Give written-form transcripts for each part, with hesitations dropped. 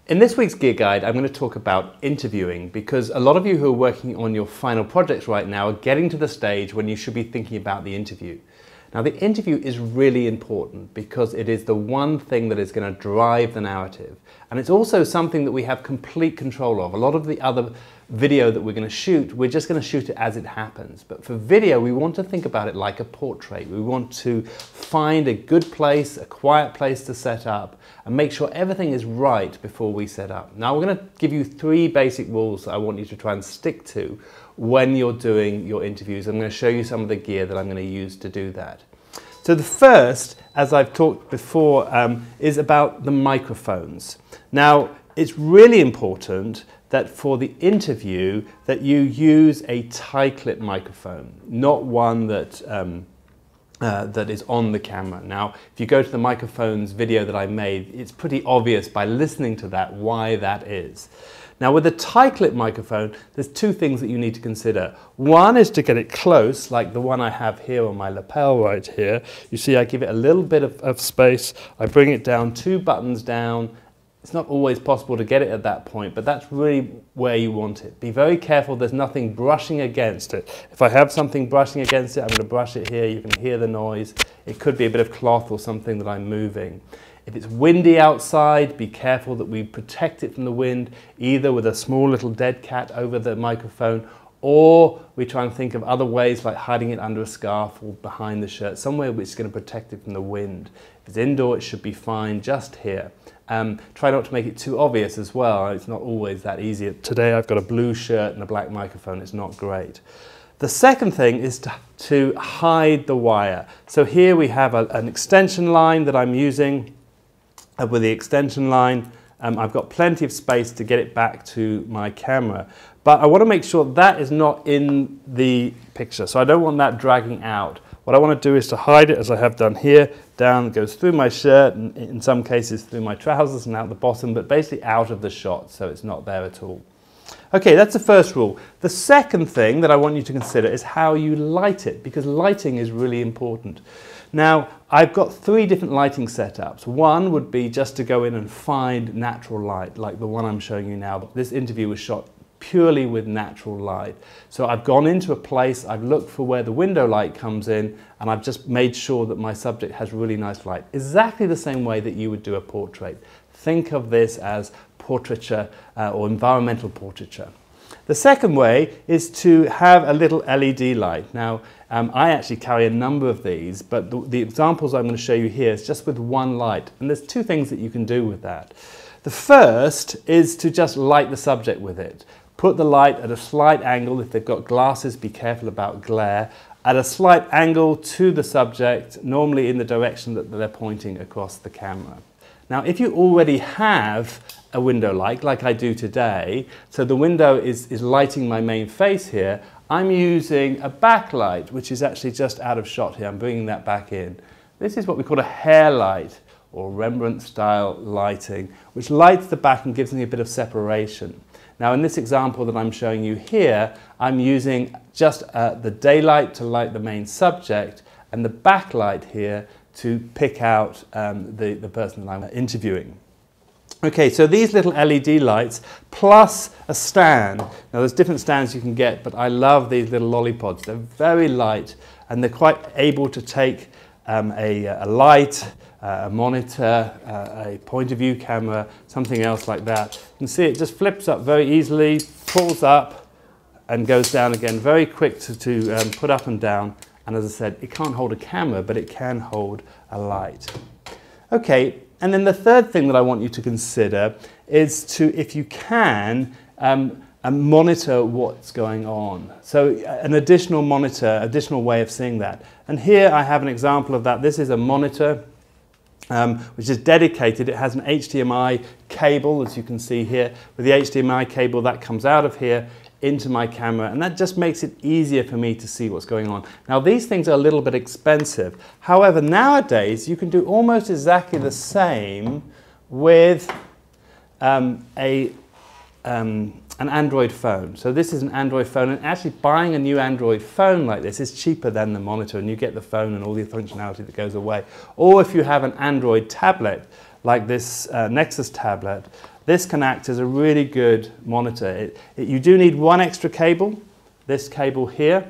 In this week's Gear Guide, I'm going to talk about interviewing because a lot of you who are working on your final projects right now are getting to the stage when you should be thinking about the interview. Now, the interview is really important because it is the one thing that is going to drive the narrative. And it's also something that we have complete control of. A lot of the other video that we're going to shoot, we're just going to shoot it as it happens. But for video, we want to think about it like a portrait. We want to find a good place, a quiet place to set up, and make sure everything is right before we set up. Now, we're going to give you 3 basic rules that I want you to try and stick to when you're doing your interviews. I'm going to show you some of the gear that I'm going to use to do that. So the first, as I've talked before, is about the microphones. Now, it's really important that for the interview that you use a tie-clip microphone, not one that that is on the camera. Now, if you go to the microphones video that I made, it's pretty obvious by listening to that why that is. Now, with a tie-clip microphone, there's 2 things that you need to consider. One is to get it close, like the one I have here on my lapel right here. You see, I give it a little bit of space. I bring it down 2 buttons down. It's not always possible to get it at that point, but that's really where you want it. Be very careful there's nothing brushing against it. If I have something brushing against it, I'm going to brush it here. You can hear the noise. It could be a bit of cloth or something that I'm moving. If it's windy outside, be careful that we protect it from the wind, either with a small little dead cat over the microphone, or we try and think of other ways like hiding it under a scarf or behind the shirt, somewhere which is going to protect it from the wind. If it's indoor, it should be fine just here. Try not to make it too obvious as well. It's not always that easy. Today I've got a blue shirt and a black microphone. It's not great. The second thing is to hide the wire. So here we have an extension line that I'm using. With the extension line, I've got plenty of space to get it back to my camera. But I want to make sure that is not in the picture. So I don't want that dragging out. What I want to do is to hide it as I have done here. Down, goes through my shirt, and in some cases through my trousers and out the bottom, but basically out of the shot, so it's not there at all. Okay, that's the first rule. The second thing that I want you to consider is how you light it, because lighting is really important. Now, I've got 3 different lighting setups. One would be just to go in and find natural light, like the one I'm showing you now. This interview was shot purely with natural light. So I've gone into a place, I've looked for where the window light comes in, and I've just made sure that my subject has really nice light. Exactly the same way that you would do a portrait. Think of this as portraiture or environmental portraiture. The second way is to have a little LED light. Now, I actually carry a number of these, but the examples I'm going to show you here is just with one light. And there's 2 things that you can do with that. The first is to just light the subject with it. Put the light at a slight angle. If they've got glasses, be careful about glare. At a slight angle to the subject, normally in the direction that they're pointing across the camera. Now, if you already have a window light, like I do today, so the window is lighting my main face here, I'm using a backlight, which is actually just out of shot here. I'm bringing that back in. This is what we call a hair light, or Rembrandt style lighting, which lights the back and gives me a bit of separation. Now, in this example that I'm showing you here, I'm using just the daylight to light the main subject and the backlight here to pick out the person that I'm interviewing. Okay, so these little LED lights plus a stand. Now, there's different stands you can get, but I love these little lollipods. They're very light and they're quite able to take a light, a monitor, a point of view camera, something else like that. You can see it just flips up very easily, pulls up and goes down again. Very quick to put up and down. And as I said, it can't hold a camera, but it can hold a light. Okay, and then the third thing that I want you to consider is to, if you can, monitor what's going on. So an additional monitor, additional way of seeing that. And here I have an example of that. This is a monitor which is dedicated. It has an HDMI cable, as you can see here. With the HDMI cable, that comes out of here into my camera, and that just makes it easier for me to see what's going on. Now, these things are a little bit expensive. However, nowadays, you can do almost exactly the same with an Android phone. So this is an Android phone, and actually buying a new Android phone like this is cheaper than the monitor, and you get the phone and all the functionality that goes away. Or if you have an Android tablet, like this Nexus tablet, this can act as a really good monitor. You do need one extra cable, this cable here.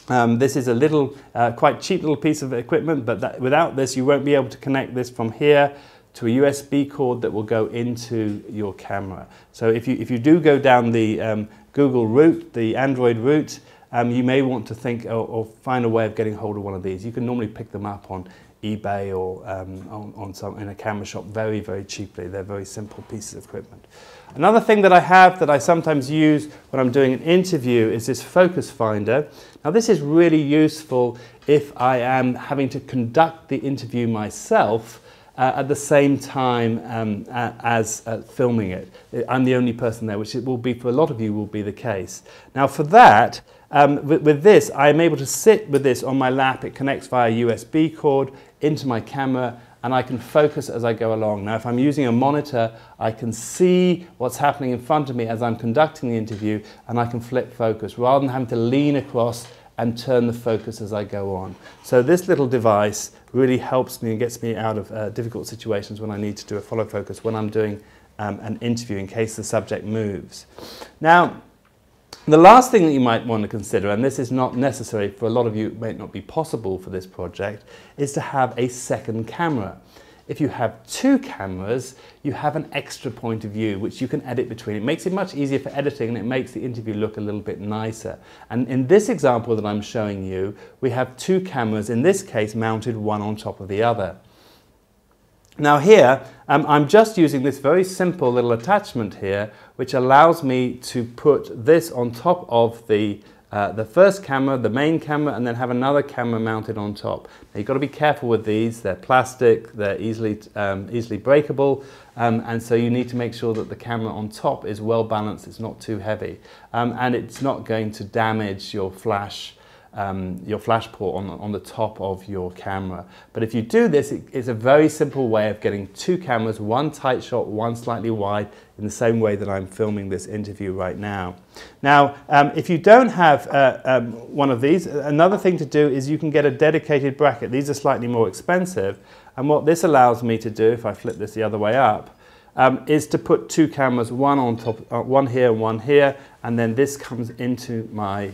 This is a little, quite cheap little piece of equipment, but without this you won't be able to connect this from here to a USB cord that will go into your camera. So if you do go down the Google route, the Android route, you may want to think or find a way of getting hold of one of these. You can normally pick them up on eBay or in a camera shop very, very cheaply. They're very simple pieces of equipment. Another thing that I have that I sometimes use when I'm doing an interview is this focus finder. Now this is really useful if I am having to conduct the interview myself at the same time as filming it. I'm the only person there, which it will be for a lot of you will be the case. Now for that, with this, I'm able to sit with this on my lap. It connects via USB cord into my camera, and I can focus as I go along. Now if I'm using a monitor, I can see what's happening in front of me as I'm conducting the interview, and I can flip focus rather than having to lean across and turn the focus as I go on. So this little device really helps me and gets me out of difficult situations when I need to do a follow focus when I'm doing an interview in case the subject moves. Now, the last thing that you might want to consider, and this is not necessary for a lot of you, it may not be possible for this project, is to have a second camera. If you have two cameras, you have an extra point of view which you can edit between. It makes it much easier for editing, and it makes the interview look a little bit nicer. And in this example that I'm showing you, we have two cameras, in this case mounted one on top of the other. Now here, I'm just using this very simple little attachment here, which allows me to put this on top of the first camera, the main camera, and then have another camera mounted on top. Now you've got to be careful with these. They're plastic, they're easily breakable, and so you need to make sure that the camera on top is well balanced, it's not too heavy, and it's not going to damage your flash port on the top of your camera. But if you do this, it's a very simple way of getting two cameras, one tight shot, one slightly wide, in the same way that I'm filming this interview right now. Now, if you don't have one of these, another thing to do is you can get a dedicated bracket. These are slightly more expensive, and what this allows me to do, if I flip this the other way up, is to put two cameras, one on top, one here and one here, and then this comes into my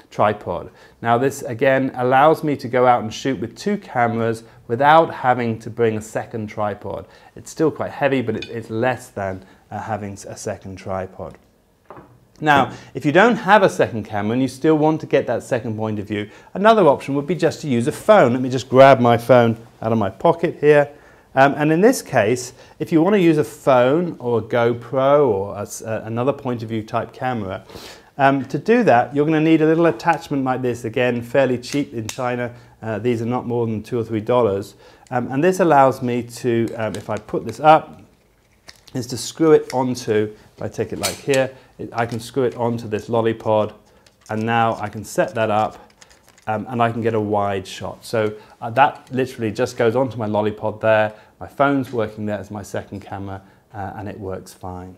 tripod. Now this again allows me to go out and shoot with two cameras without having to bring a second tripod. It's still quite heavy, but it's less than having a second tripod. Now, if you don't have a second camera and you still want to get that second point of view, another option would be just to use a phone. Let me just grab my phone out of my pocket here. And in this case, if you want to use a phone or a GoPro or another point of view type camera, to do that, you're going to need a little attachment like this, again, fairly cheap in China. These are not more than $2 or $3. And this allows me to, if I put this up, is to screw it onto, if I take it like here, I can screw it onto this lollypod, and now I can set that up, and I can get a wide shot. So that literally just goes onto my lollypod there. My phone's working there as my second camera, and it works fine.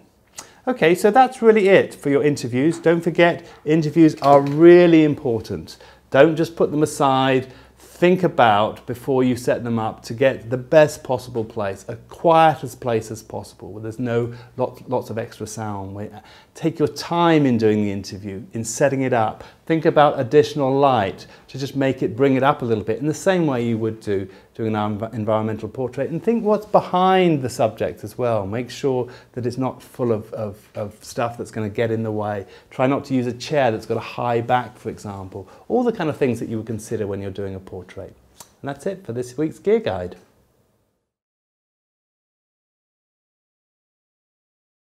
Okay, so that's really it for your interviews. Don't forget, interviews are really important. Don't just put them aside. Think about before you set them up to get the best possible place, a quietest place as possible, where there's no lots of extra sound. Take your time in doing the interview, in setting it up. Think about additional light to just bring it up a little bit in the same way you would do doing an environmental portrait. And think what's behind the subject as well. Make sure that it's not full of stuff that's going to get in the way. Try not to use a chair that's got a high back, for example. All the kind of things that you would consider when you're doing a portrait. And that's it for this week's Gear Guide.